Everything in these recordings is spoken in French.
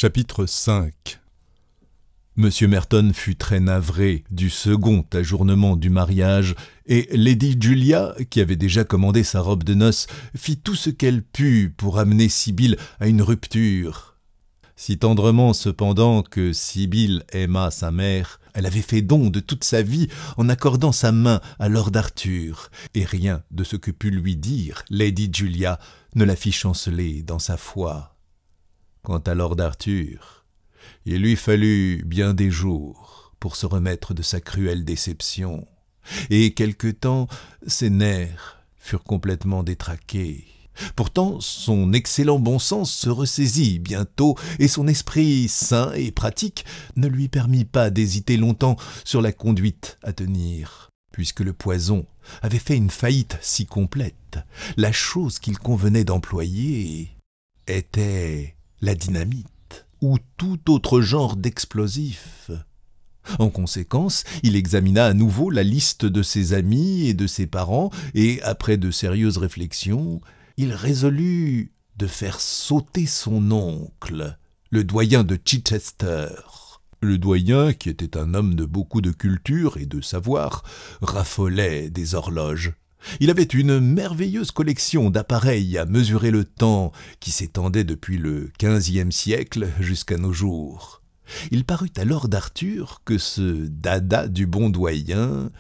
Chapitre 5. Monsieur Merton fut très navré du second ajournement du mariage, et Lady Julia, qui avait déjà commandé sa robe de noces, fit tout ce qu'elle put pour amener Sibyl à une rupture. Si tendrement cependant que Sibyl aima sa mère, elle avait fait don de toute sa vie en accordant sa main à Lord Arthur, et rien de ce que put lui dire Lady Julia ne la fit chanceler dans sa foi. Quant à Lord Arthur, il lui fallut bien des jours pour se remettre de sa cruelle déception, et quelque temps ses nerfs furent complètement détraqués. Pourtant son excellent bon sens se ressaisit bientôt, et son esprit sain et pratique ne lui permit pas d'hésiter longtemps sur la conduite à tenir. Puisque le poison avait fait une faillite si complète, la chose qu'il convenait d'employer était la dynamite ou tout autre genre d'explosif. En conséquence, il examina à nouveau la liste de ses amis et de ses parents, et après de sérieuses réflexions, il résolut de faire sauter son oncle, le doyen de Chichester. Le doyen, qui était un homme de beaucoup de culture et de savoir, raffolait des horloges. Il avait une merveilleuse collection d'appareils à mesurer le temps qui s'étendait depuis le XVe siècle jusqu'à nos jours. Il parut à Lord Arthur que ce dada du bon doyen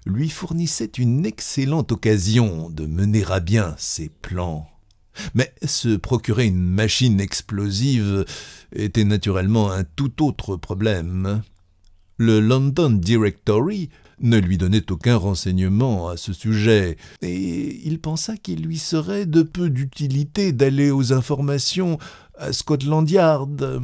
lui fournissait une excellente occasion de mener à bien ses plans. Mais se procurer une machine explosive était naturellement un tout autre problème. Le London Directory ne lui donnait aucun renseignement à ce sujet, et il pensa qu'il lui serait de peu d'utilité d'aller aux informations à Scotland Yard.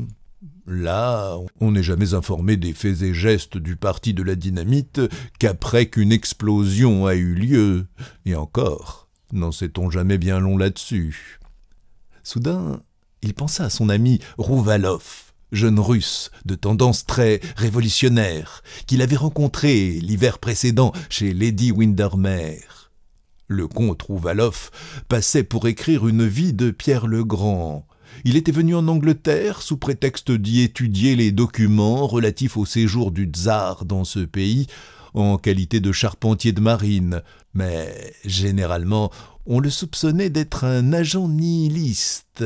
Là, on n'est jamais informé des faits et gestes du parti de la dynamite qu'après qu'une explosion a eu lieu, et encore, n'en sait-on jamais bien long là-dessus. Soudain, il pensa à son ami Rouvaloff, jeune russe de tendance très révolutionnaire, qu'il avait rencontré l'hiver précédent chez Lady Windermere. Le comte Rouvaloff passait pour écrire une vie de Pierre le Grand. Il était venu en Angleterre sous prétexte d'y étudier les documents relatifs au séjour du tsar dans ce pays en qualité de charpentier de marine, mais généralement on le soupçonnait d'être un agent nihiliste,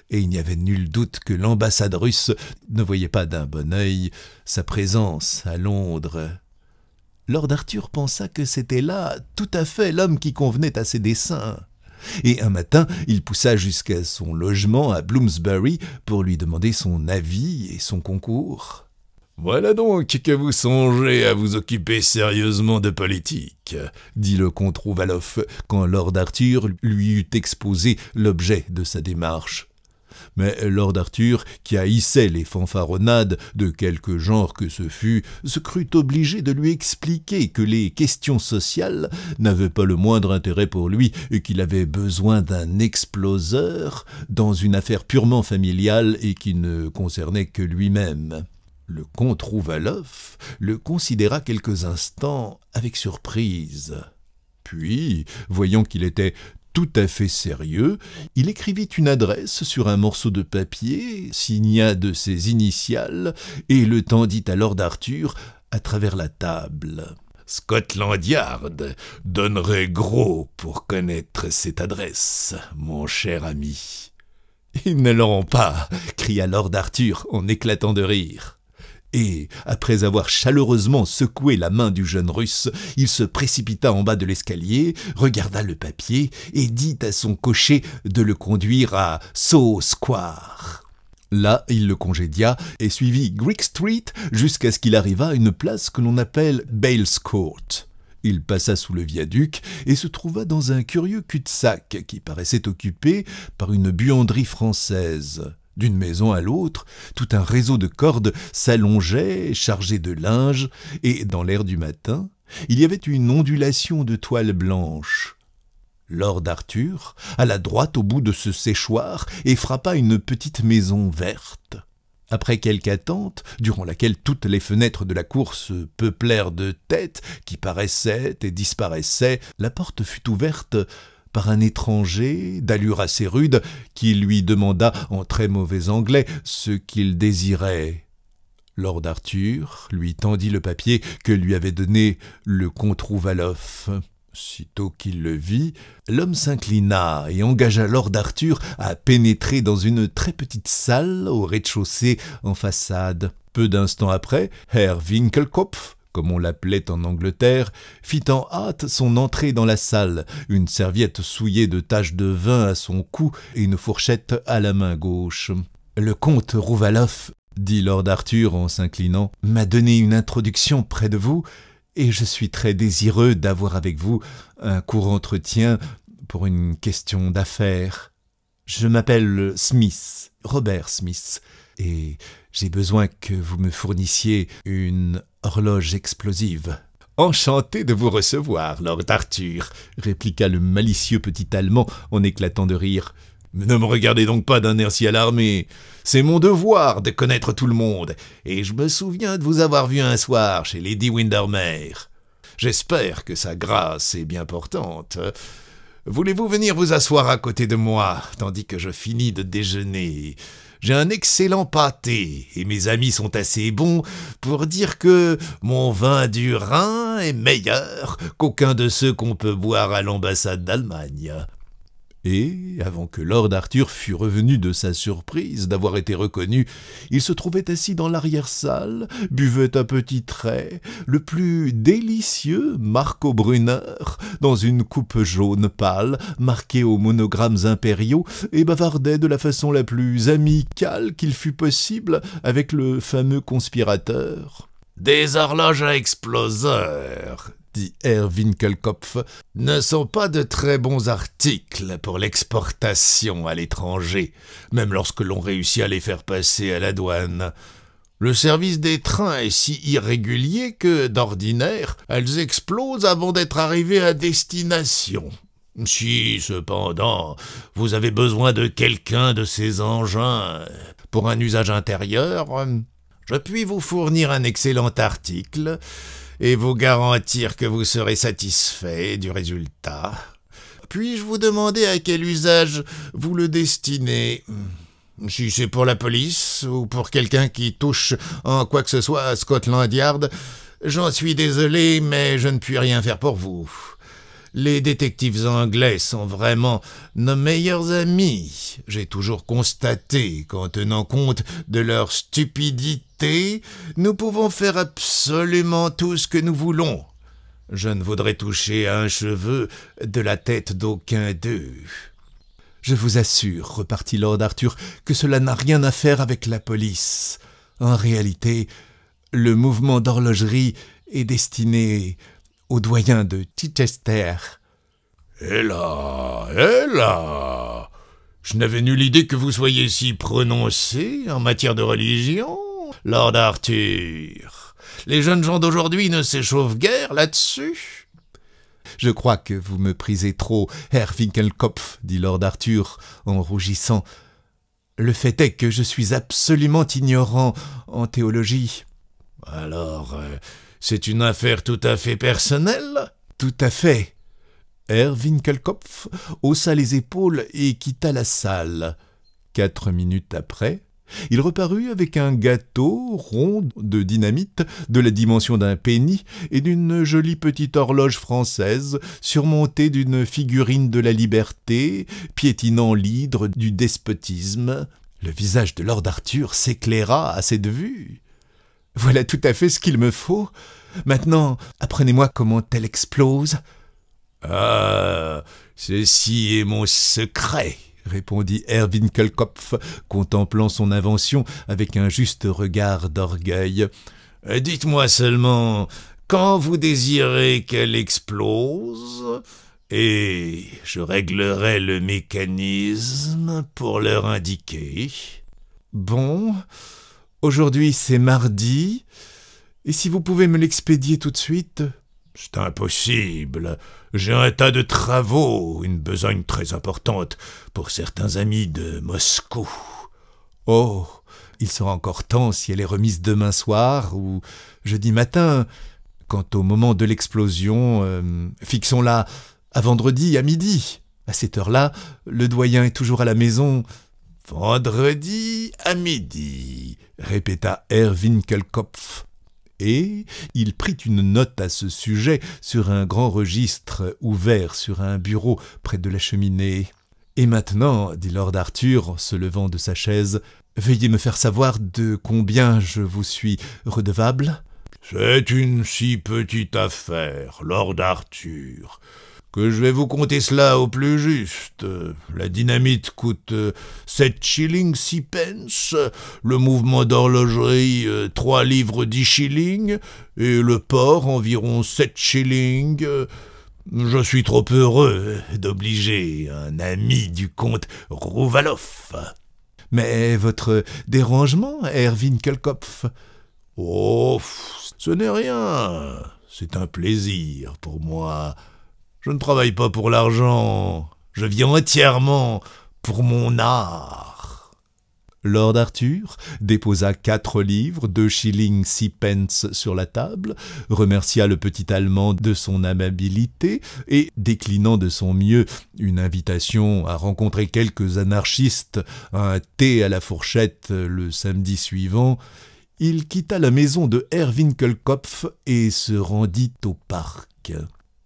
et il n'y avait nul doute que l'ambassade russe ne voyait pas d'un bon œil sa présence à Londres. Lord Arthur pensa que c'était là tout à fait l'homme qui convenait à ses desseins, et un matin il poussa jusqu'à son logement à Bloomsbury pour lui demander son avis et son concours. « Voilà donc que vous songez à vous occuper sérieusement de politique, » dit le comte Rouvaloff, quand Lord Arthur lui eut exposé l'objet de sa démarche. Mais Lord Arthur, qui haïssait les fanfaronnades de quelque genre que ce fût, se crut obligé de lui expliquer que les questions sociales n'avaient pas le moindre intérêt pour lui et qu'il avait besoin d'un exploseur dans une affaire purement familiale et qui ne concernait que lui-même. Le comte Rouvaloff le considéra quelques instants avec surprise. Puis, voyant qu'il était tout à fait sérieux, il écrivit une adresse sur un morceau de papier, signa de ses initiales et le tendit à Lord Arthur à travers la table. « Scotland Yard donnerait gros pour connaître cette adresse, mon cher ami. »« Ils ne l'auront pas !» cria Lord Arthur en éclatant de rire. Et, après avoir chaleureusement secoué la main du jeune russe, il se précipita en bas de l'escalier, regarda le papier et dit à son cocher de le conduire à Saw Square. Là, il le congédia et suivit Greek Street jusqu'à ce qu'il arrivât à une place que l'on appelle Bales Court. Il passa sous le viaduc et se trouva dans un curieux cul-de-sac qui paraissait occupé par une buanderie française. D'une maison à l'autre, tout un réseau de cordes s'allongeait, chargé de linge, et dans l'air du matin, il y avait une ondulation de toile blanche. Lord Arthur alla droit au bout de ce séchoir et frappa une petite maison verte. Après quelque attente, durant laquelle toutes les fenêtres de la cour se peuplèrent de têtes qui paraissaient et disparaissaient, la porte fut ouverte par un étranger d'allure assez rude qui lui demanda en très mauvais anglais ce qu'il désirait. Lord Arthur lui tendit le papier que lui avait donné le comte Rouvaloff. Sitôt qu'il le vit, l'homme s'inclina et engagea Lord Arthur à pénétrer dans une très petite salle au rez-de-chaussée en façade. Peu d'instants après, Herr Winkelkopf, comme on l'appelait en Angleterre, fit en hâte son entrée dans la salle, une serviette souillée de taches de vin à son cou et une fourchette à la main gauche. « Le comte Rouvaloff, dit Lord Arthur en s'inclinant, m'a donné une introduction près de vous, et je suis très désireux d'avoir avec vous un court entretien pour une question d'affaires. Je m'appelle Smith, Robert Smith, et j'ai besoin que vous me fournissiez une horloge explosive. »« Enchanté de vous recevoir, Lord Arthur, » répliqua le malicieux petit Allemand en éclatant de rire. « Mais ne me regardez donc pas d'un air si alarmé. C'est mon devoir de connaître tout le monde, et je me souviens de vous avoir vu un soir chez Lady Windermere. J'espère que sa grâce est bien portante. Voulez-vous venir vous asseoir à côté de moi, tandis que je finis de déjeuner ? J'ai un excellent pâté, et mes amis sont assez bons pour dire que mon vin du Rhin est meilleur qu'aucun de ceux qu'on peut boire à l'ambassade d'Allemagne. » Et, avant que Lord Arthur fût revenu de sa surprise d'avoir été reconnu, il se trouvait assis dans l'arrière-salle, buvait à petits traits le plus délicieux Marco-Brunner dans une coupe jaune pâle, marquée aux monogrammes impériaux, et bavardait de la façon la plus amicale qu'il fût possible avec le fameux conspirateur. « Des horloges à exploseurs !» dit Herr Winkelkopf, ne sont pas de très bons articles pour l'exportation à l'étranger, même lorsque l'on réussit à les faire passer à la douane. Le service des trains est si irrégulier que, d'ordinaire, elles explosent avant d'être arrivées à destination. Si, cependant, vous avez besoin de quelqu'un de ces engins pour un usage intérieur, je puis vous fournir un excellent article et vous garantir que vous serez satisfait du résultat. Puis-je vous demander à quel usage vous le destinez ? Si c'est pour la police ou pour quelqu'un qui touche en quoi que ce soit à Scotland Yard, j'en suis désolé, mais je ne puis rien faire pour vous. Les détectives anglais sont vraiment nos meilleurs amis. J'ai toujours constaté qu'en tenant compte de leur stupidité, nous pouvons faire absolument tout ce que nous voulons. Je ne voudrais toucher à un cheveu de la tête d'aucun d'eux. « Je vous assure, repartit Lord Arthur, que cela n'a rien à faire avec la police. En réalité, le mouvement d'horlogerie est destiné au doyen de Chichester. »« Hélas, hélas, je n'avais nulle idée que vous soyez si prononcé en matière de religion, Lord Arthur. Les jeunes gens d'aujourd'hui ne s'échauffent guère là-dessus. »« Je crois que vous me prisez trop, Herr Winkelkopf, dit Lord Arthur en rougissant. Le fait est que je suis absolument ignorant en théologie. »« Alors, c'est une affaire tout à fait personnelle ? » ?»« Tout à fait. » Herr Winkelkopf haussa les épaules et quitta la salle. 4 minutes après, il reparut avec un gâteau rond de dynamite de la dimension d'un penny et d'une jolie petite horloge française surmontée d'une figurine de la liberté piétinant l'hydre du despotisme. Le visage de Lord Arthur s'éclaira à cette vue. « Voilà tout à fait ce qu'il me faut. Maintenant, apprenez-moi comment elle explose. »« Ah, ceci est mon secret, » répondit Herr Winkelkopf, contemplant son invention avec un juste regard d'orgueil. « Dites-moi seulement quand vous désirez qu'elle explose, et je réglerai le mécanisme pour leur indiquer. »« Bon, aujourd'hui c'est mardi, et si vous pouvez me l'expédier tout de suite ?»« C'est impossible. J'ai un tas de travaux, une besogne très importante pour certains amis de Moscou. »« Oh, il sera encore temps si elle est remise demain soir ou jeudi matin. Quant au moment de l'explosion, fixons-la à vendredi à midi. » À cette heure-là, le doyen est toujours à la maison. « Vendredi à midi », répéta Herr Winkelkopf. Et il prit une note à ce sujet sur un grand registre ouvert sur un bureau près de la cheminée. « Et maintenant, dit lord Arthur, se levant de sa chaise, « veuillez me faire savoir de combien je vous suis redevable ?» « C'est une si petite affaire, lord Arthur, que je vais vous compter cela au plus juste. La dynamite coûte 7 shillings 6 pence, le mouvement d'horlogerie 3 livres 10 shillings, et le porc environ 7 shillings. Je suis trop heureux d'obliger un ami du comte Rouvaloff. »« Mais votre dérangement, Herr Winkelkopf ?»« Oh, ce n'est rien, c'est un plaisir pour moi. Je ne travaille pas pour l'argent, je vis entièrement pour mon art. » Lord Arthur déposa 4 livres, 2 shillings 6 pence sur la table, remercia le petit Allemand de son amabilité et, déclinant de son mieux une invitation à rencontrer quelques anarchistes à un thé à la fourchette le samedi suivant, il quitta la maison de Herr Winkelkopf et se rendit au parc.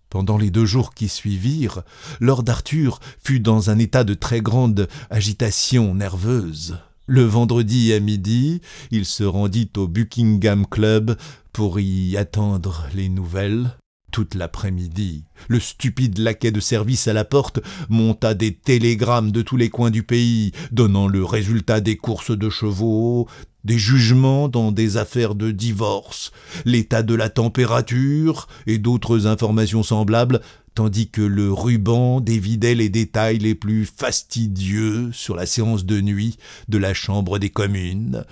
Pendant les 2 jours qui suivirent, lord Arthur fut dans un état de très grande agitation nerveuse. Le vendredi à midi, il se rendit au Buckingham Club pour y attendre les nouvelles. Toute l'après-midi, le stupide laquais de service à la porte monta des télégrammes de tous les coins du pays, donnant le résultat des courses de chevaux, des jugements dans des affaires de divorce, l'état de la température et d'autres informations semblables, tandis que le ruban dévidait les détails les plus fastidieux sur la séance de nuit de la Chambre des communes,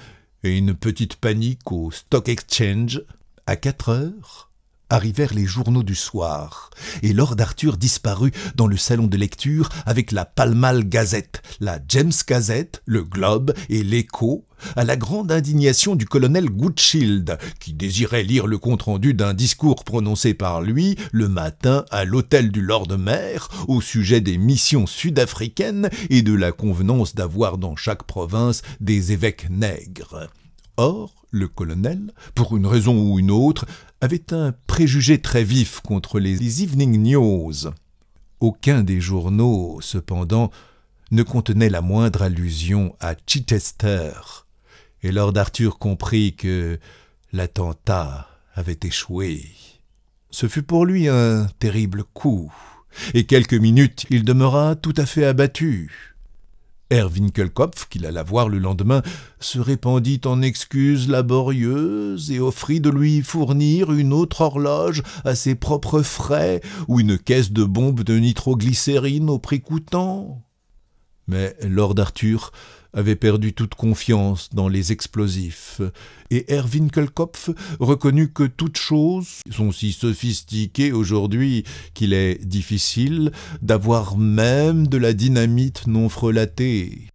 et une petite panique au Stock Exchange. À 4 heures, arrivèrent les journaux du soir, et lord Arthur disparut dans le salon de lecture avec la Pall Mall Gazette, la James Gazette, le Globe et l'Echo, à la grande indignation du colonel Goodshield, qui désirait lire le compte-rendu d'un discours prononcé par lui le matin à l'hôtel du Lord-Maire au sujet des missions sud-africaines et de la convenance d'avoir dans chaque province des évêques nègres. Or, le colonel, pour une raison ou une autre, avait un préjugé très vif contre les Evening News. Aucun des journaux, cependant, ne contenait la moindre allusion à Chichester, et lord Arthur comprit que l'attentat avait échoué. Ce fut pour lui un terrible coup, et quelques minutes il demeura tout à fait abattu. Herr Winkelkopf, qu'il alla voir le lendemain, se répandit en excuses laborieuses et offrit de lui fournir une autre horloge à ses propres frais ou une caisse de bombes de nitroglycérine au prix coûtant. Mais lord Arthur avait perdu toute confiance dans les explosifs, et Herr Winkelkopf reconnut que toutes choses sont si sophistiquées aujourd'hui qu'il est difficile d'avoir même de la dynamite non frelatée.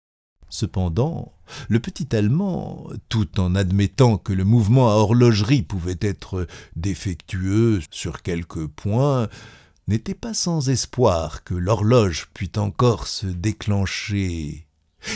Cependant, le petit Allemand, tout en admettant que le mouvement à horlogerie pouvait être défectueux sur quelques points, n'était pas sans espoir que l'horloge pût encore se déclencher.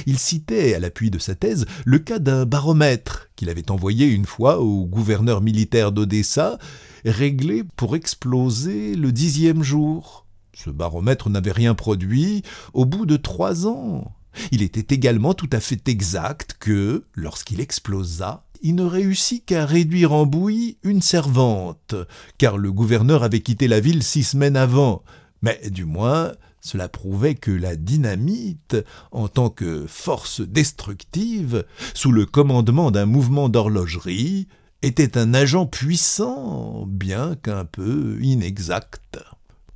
Il citait, à l'appui de sa thèse, le cas d'un baromètre qu'il avait envoyé une fois au gouverneur militaire d'Odessa, réglé pour exploser le 10e jour. Ce baromètre n'avait rien produit au bout de 3 ans. Il était également tout à fait exact que, lorsqu'il explosa, il ne réussit qu'à réduire en bouillie une servante, car le gouverneur avait quitté la ville 6 semaines avant. Mais du moins, cela prouvait que la dynamite, en tant que force destructive, sous le commandement d'un mouvement d'horlogerie, était un agent puissant, bien qu'un peu inexact.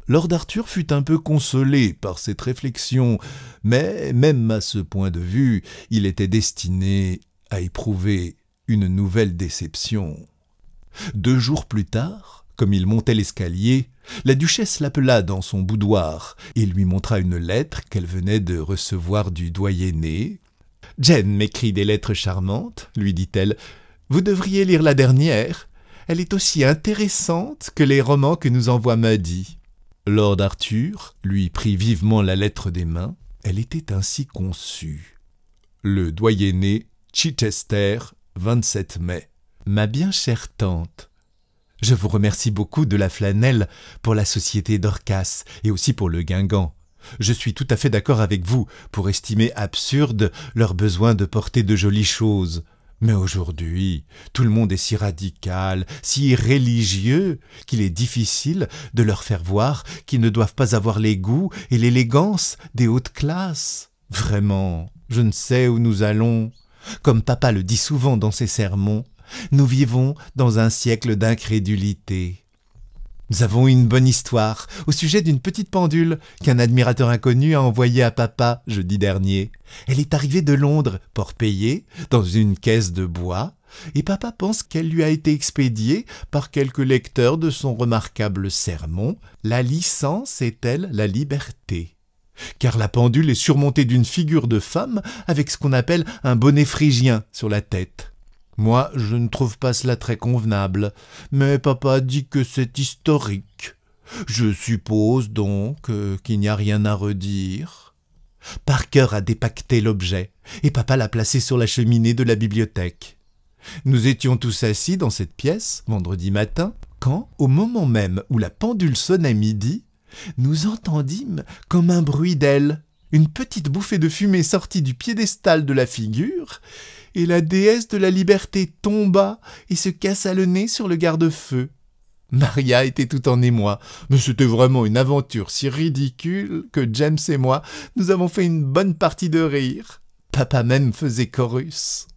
Lord Arthur fut un peu consolé par cette réflexion, mais même à ce point de vue, il était destiné à éprouver une nouvelle déception. 2 jours plus tard, comme il montait l'escalier, la duchesse l'appela dans son boudoir et lui montra une lettre qu'elle venait de recevoir du doyenné. « Jane m'écrit des lettres charmantes, lui dit-elle. Vous devriez lire la dernière. Elle est aussi intéressante que les romans que nous envoie Muddy. » Lord Arthur lui prit vivement la lettre des mains. Elle était ainsi conçue. Le doyenné, Chichester, 27 mai. Ma bien chère tante, je vous remercie beaucoup de la flanelle pour la société Dorcas et aussi pour le Guingamp. Je suis tout à fait d'accord avec vous pour estimer absurde leur besoin de porter de jolies choses. Mais aujourd'hui, tout le monde est si radical, si religieux, qu'il est difficile de leur faire voir qu'ils ne doivent pas avoir les goûts et l'élégance des hautes classes. Vraiment, je ne sais où nous allons. Comme papa le dit souvent dans ses sermons, nous vivons dans un siècle d'incrédulité. Nous avons eu une bonne histoire au sujet d'une petite pendule qu'un admirateur inconnu a envoyée à papa jeudi dernier. Elle est arrivée de Londres, port payé, dans une caisse de bois, et papa pense qu'elle lui a été expédiée par quelques lecteurs de son remarquable sermon « La licence est-elle la liberté ?» Car la pendule est surmontée d'une figure de femme avec ce qu'on appelle un bonnet phrygien sur la tête. Moi, je ne trouve pas cela très convenable, mais papa dit que c'est historique. Je suppose donc qu'il n'y a rien à redire. Parker a dépaqueté l'objet, et papa l'a placé sur la cheminée de la bibliothèque. Nous étions tous assis dans cette pièce, vendredi matin, quand, au moment même où la pendule sonnait midi, nous entendîmes comme un bruit d'aile. Une petite bouffée de fumée sortit du piédestal de la figure, et la déesse de la liberté tomba et se cassa le nez sur le garde-feu. Maria était tout en émoi, mais c'était vraiment une aventure si ridicule que James et moi, nous avons fait une bonne partie de rire. Papa même faisait chorus.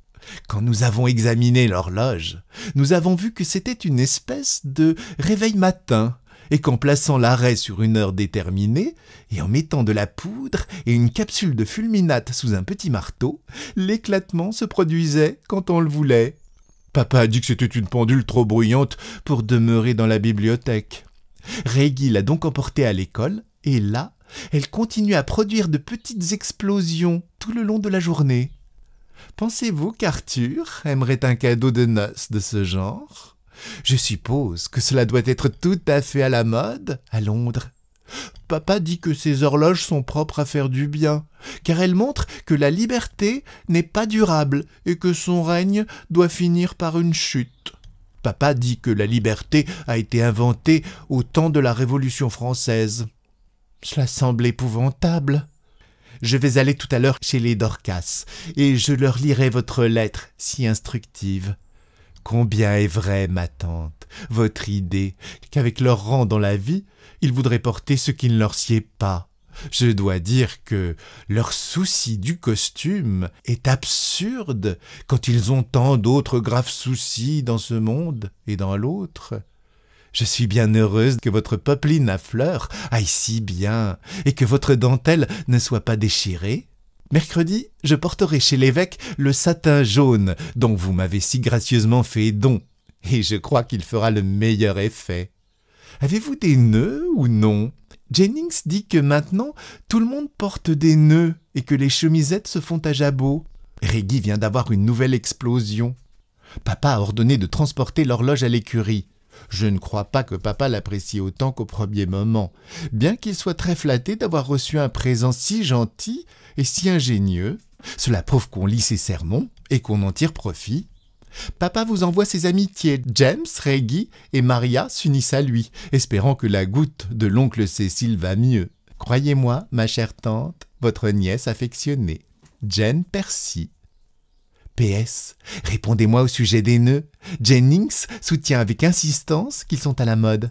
Quand nous avons examiné l'horloge, nous avons vu que c'était une espèce de réveil matin, et qu'en plaçant l'arrêt sur une heure déterminée, et en mettant de la poudre et une capsule de fulminate sous un petit marteau, l'éclatement se produisait quand on le voulait. Papa a dit que c'était une pendule trop bruyante pour demeurer dans la bibliothèque. Reggie l'a donc emportée à l'école, et là, elle continue à produire de petites explosions tout le long de la journée. Pensez-vous qu'Arthur aimerait un cadeau de noces de ce genre ? Je suppose que cela doit être tout à fait à la mode à Londres. Papa dit que ces horloges sont propres à faire du bien, car elles montrent que la liberté n'est pas durable et que son règne doit finir par une chute. Papa dit que la liberté a été inventée au temps de la Révolution française. Cela semble épouvantable. Je vais aller tout à l'heure chez les Dorcas, et je leur lirai votre lettre si instructive. Combien est vrai, ma tante, votre idée, qu'avec leur rang dans la vie, ils voudraient porter ce qui ne leur sied pas. Je dois dire que leur souci du costume est absurde quand ils ont tant d'autres graves soucis dans ce monde et dans l'autre. Je suis bien heureuse que votre popeline à fleurs aille si bien et que votre dentelle ne soit pas déchirée. Mercredi, je porterai chez l'évêque le satin jaune dont vous m'avez si gracieusement fait don, et je crois qu'il fera le meilleur effet. Avez-vous des nœuds ou non? Jennings dit que maintenant, tout le monde porte des nœuds et que les chemisettes se font à jabot. Reggie vient d'avoir une nouvelle explosion. Papa a ordonné de transporter l'horloge à l'écurie. Je ne crois pas que papa l'apprécie autant qu'au premier moment, bien qu'il soit très flatté d'avoir reçu un présent si gentil et si ingénieux. Cela prouve qu'on lit ses sermons et qu'on en tire profit. Papa vous envoie ses amitiés. James, Reggie et Maria s'unissent à lui, espérant que la goutte de l'oncle Cécile va mieux. Croyez-moi, ma chère tante, votre nièce affectionnée, Jane Percy. PS, répondez-moi au sujet des nœuds. Jennings soutient avec insistance qu'ils sont à la mode.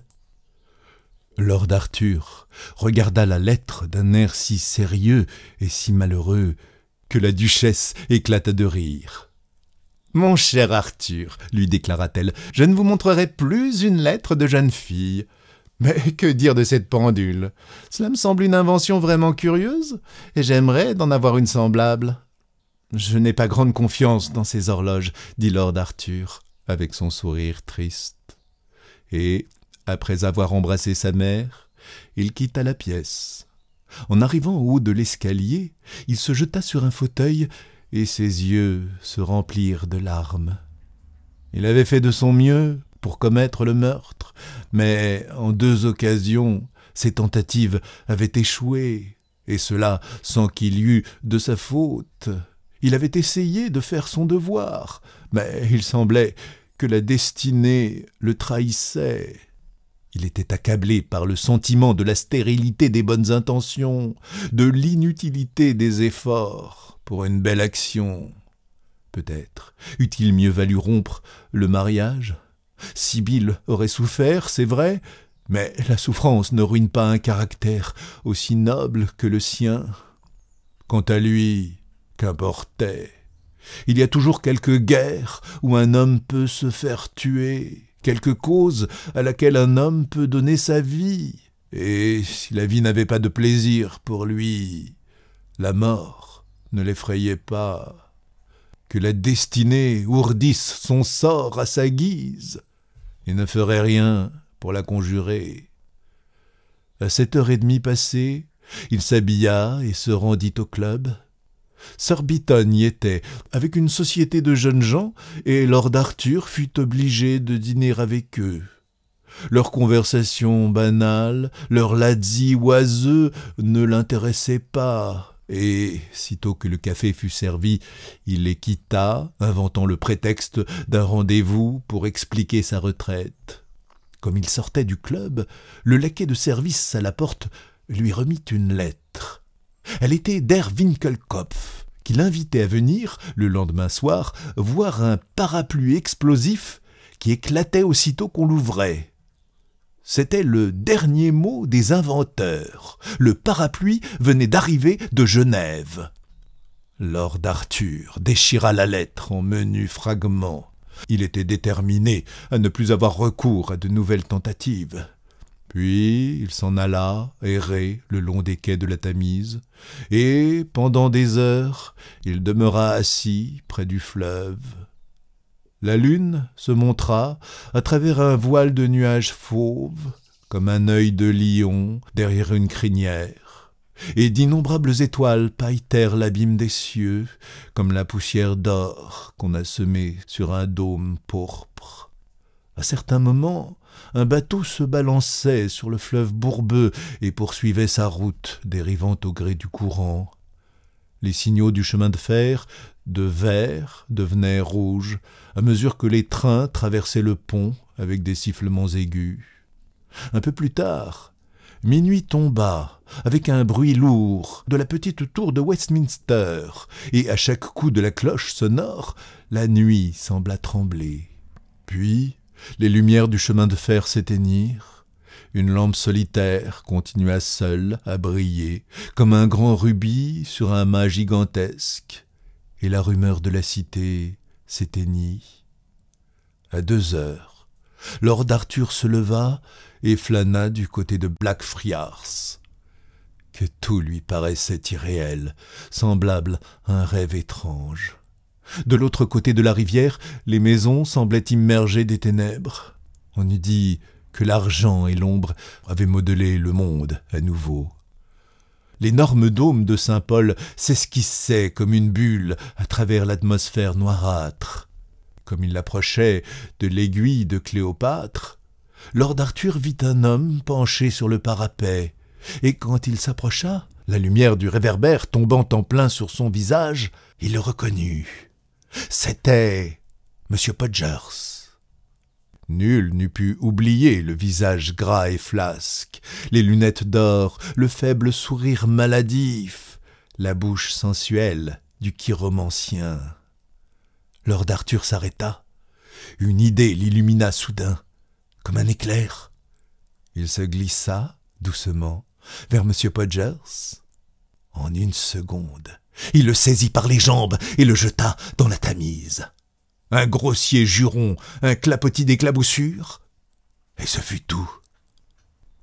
Lord Arthur regarda la lettre d'un air si sérieux et si malheureux que la duchesse éclata de rire. « Mon cher Arthur, lui déclara-t-elle, je ne vous montrerai plus une lettre de jeune fille. Mais que dire de cette pendule? Cela me semble une invention vraiment curieuse, et j'aimerais d'en avoir une semblable. » « Je n'ai pas grande confiance dans ces horloges, dit Lord Arthur, avec son sourire triste. Et, après avoir embrassé sa mère, il quitta la pièce. En arrivant au haut de l'escalier, il se jeta sur un fauteuil et ses yeux se remplirent de larmes. Il avait fait de son mieux pour commettre le meurtre, mais en 2 occasions, Ses tentatives avaient échoué, et cela sans qu'il y eût de sa faute. Il avait essayé de faire son devoir, mais il semblait que la destinée le trahissait. Il était accablé par le sentiment de la stérilité des bonnes intentions, de l'inutilité des efforts pour une belle action. Peut-être eût-il mieux valu rompre le mariage. Sibylle aurait souffert, c'est vrai, mais la souffrance ne ruine pas un caractère aussi noble que le sien. Quant à lui, qu'importait? Il y a toujours quelque guerre où un homme peut se faire tuer, quelque cause à laquelle un homme peut donner sa vie. Et si la vie n'avait pas de plaisir pour lui, la mort ne l'effrayait pas. Que la destinée ourdisse son sort à sa guise, et ne ferait rien pour la conjurer. À 7h30 passées, il s'habilla et se rendit au club. Sir Bitton y était, avec une société de jeunes gens, et Lord Arthur fut obligé de dîner avec eux. Leur conversation banale, leur lazzi oiseux ne l'intéressaient pas, et, sitôt que le café fut servi, il les quitta, inventant le prétexte d'un rendez-vous pour expliquer sa retraite. Comme il sortait du club, le laquais de service à la porte lui remit une lettre. Elle était d'Herr Winkelkopf, qui l'invitait à venir, le lendemain soir, voir un parapluie explosif qui éclatait aussitôt qu'on l'ouvrait. C'était le dernier mot des inventeurs. Le parapluie venait d'arriver de Genève. Lord Arthur déchira la lettre en menus fragments. Il était déterminé à ne plus avoir recours à de nouvelles tentatives. Puis il s'en alla errer le long des quais de la Tamise, et, pendant des heures, il demeura assis près du fleuve. La lune se montra à travers un voile de nuages fauves, comme un œil de lion derrière une crinière, et d'innombrables étoiles pailletèrent l'abîme des cieux, comme la poussière d'or qu'on a semée sur un dôme pourpre. À certains moments, un bateau se balançait sur le fleuve bourbeux et poursuivait sa route, dérivant au gré du courant. Les signaux du chemin de fer, de vert, devenaient rouges, à mesure que les trains traversaient le pont avec des sifflements aigus. Un peu plus tard, minuit tomba, avec un bruit lourd, de la petite tour de Westminster, et à chaque coup de la cloche sonore, la nuit sembla trembler. Puis, les lumières du chemin de fer s'éteignirent. Une lampe solitaire continua seule à briller, comme un grand rubis sur un mât gigantesque, et la rumeur de la cité s'éteignit. À 2h, Lord Arthur se leva et flâna du côté de Blackfriars. Que tout lui paraissait irréel, semblable à un rêve étrange. De l'autre côté de la rivière, les maisons semblaient immergées des ténèbres. On eût dit que l'argent et l'ombre avaient modelé le monde à nouveau. L'énorme dôme de Saint-Paul s'esquissait comme une bulle à travers l'atmosphère noirâtre. Comme il approchait de l'aiguille de Cléopâtre, Lord Arthur vit un homme penché sur le parapet, et quand il s'approcha, la lumière du réverbère tombant en plein sur son visage, il le reconnut. C'était M. Podgers. Nul n'eût pu oublier le visage gras et flasque, les lunettes d'or, le faible sourire maladif, la bouche sensuelle du chiromancien. Lord Arthur s'arrêta. Une idée l'illumina soudain, comme un éclair. Il se glissa doucement vers M. Podgers. En une seconde, il le saisit par les jambes et le jeta dans la Tamise. Un grossier juron, un clapotis d'éclaboussures, et ce fut tout.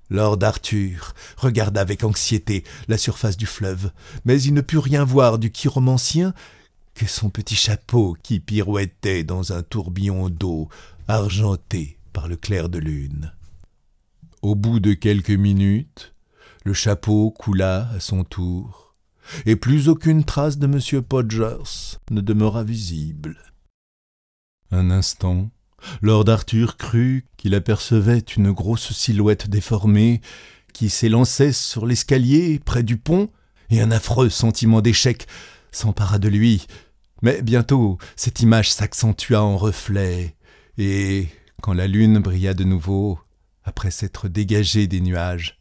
Lord Arthur regarda avec anxiété la surface du fleuve, mais il ne put rien voir du chiromancien que son petit chapeau qui pirouettait dans un tourbillon d'eau argenté par le clair de lune. Au bout de quelques minutes, le chapeau coula à son tour, et plus aucune trace de M. Podgers ne demeura visible. Un instant, Lord Arthur crut qu'il apercevait une grosse silhouette déformée qui s'élançait sur l'escalier près du pont, et un affreux sentiment d'échec s'empara de lui. Mais bientôt, cette image s'accentua en reflet, et quand la lune brilla de nouveau, après s'être dégagée des nuages,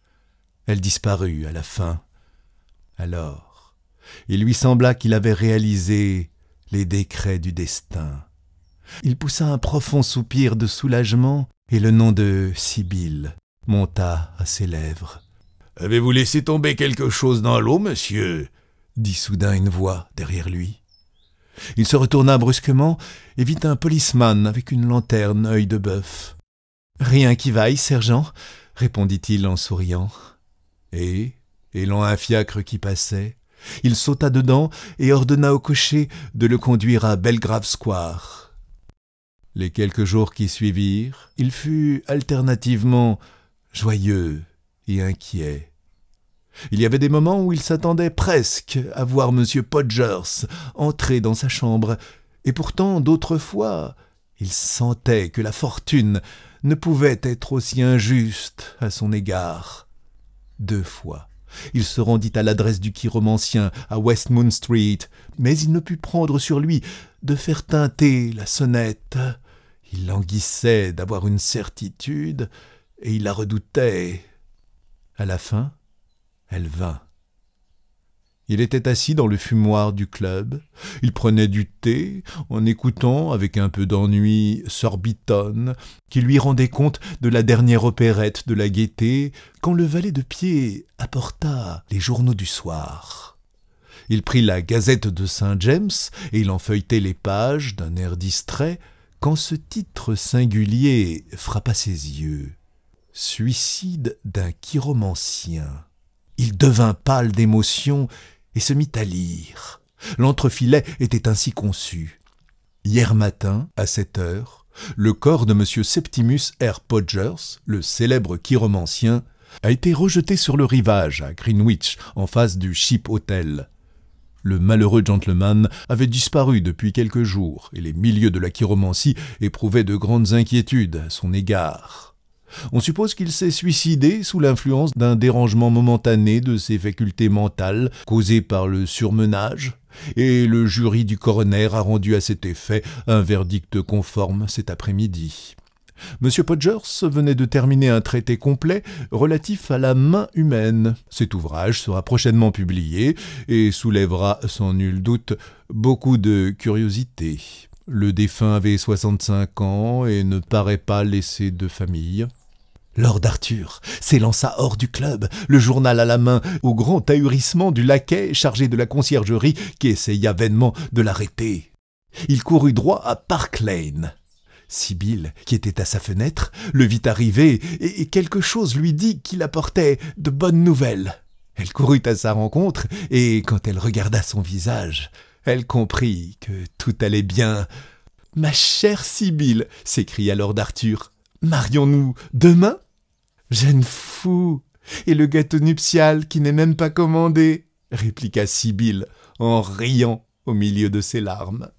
elle disparut à la fin. Alors, il lui sembla qu'il avait réalisé les décrets du destin. Il poussa un profond soupir de soulagement, et le nom de Sibylle monta à ses lèvres. « Avez-vous laissé tomber quelque chose dans l'eau, monsieur ?» dit soudain une voix derrière lui. Il se retourna brusquement et vit un policeman avec une lanterne œil de bœuf. « Rien qui vaille, sergent, » répondit-il en souriant. Et, élant un fiacre qui passait, il sauta dedans et ordonna au cocher de le conduire à Belgrave Square. Les quelques jours qui suivirent, il fut alternativement joyeux et inquiet. Il y avait des moments où il s'attendait presque à voir M. Podgers entrer dans sa chambre, et pourtant d'autres fois, il sentait que la fortune ne pouvait être aussi injuste à son égard. 2 fois, il se rendit à l'adresse du chiromancien à Westmount Street, mais il ne put prendre sur lui de faire tinter la sonnette. Il languissait d'avoir une certitude, et il la redoutait. À la fin, elle vint. Il était assis dans le fumoir du club. Il prenait du thé en écoutant, avec un peu d'ennui, Surbiton, qui lui rendait compte de la dernière opérette de la Gaîté, quand le valet de pied apporta les journaux du soir. Il prit la Gazette de Saint-James et il en feuilletait les pages d'un air distrait, quand ce titre singulier frappa ses yeux. « Suicide d'un chiromancien ». Il devint pâle d'émotion et se mit à lire. L'entrefilet était ainsi conçu. Hier matin, à 7 heures, le corps de M. Septimus R. Podgers, le célèbre chiromancien, a été rejeté sur le rivage à Greenwich, en face du Ship Hotel. Le malheureux gentleman avait disparu depuis quelques jours, et les milieux de la chiromancie éprouvaient de grandes inquiétudes à son égard. On suppose qu'il s'est suicidé sous l'influence d'un dérangement momentané de ses facultés mentales causé par le surmenage, et le jury du coroner a rendu à cet effet un verdict conforme cet après-midi. M. Podgers venait de terminer un traité complet relatif à la main humaine. Cet ouvrage sera prochainement publié et soulèvera sans nul doute beaucoup de curiosité. Le défunt avait 65 ans et ne paraît pas laisser de famille. Lord Arthur s'élança hors du club, le journal à la main, au grand ahurissement du laquais chargé de la conciergerie qui essaya vainement de l'arrêter. Il courut droit à Park Lane. Sibylle, qui était à sa fenêtre, le vit arriver et quelque chose lui dit qu'il apportait de bonnes nouvelles. Elle courut à sa rencontre et, quand elle regarda son visage, elle comprit que tout allait bien. « Ma chère Sibylle !» s'écria Lord Arthur. « Marions-nous demain ?»« Jeune fou ! Et le gâteau nuptial qui n'est même pas commandé !» répliqua Sibylle en riant au milieu de ses larmes.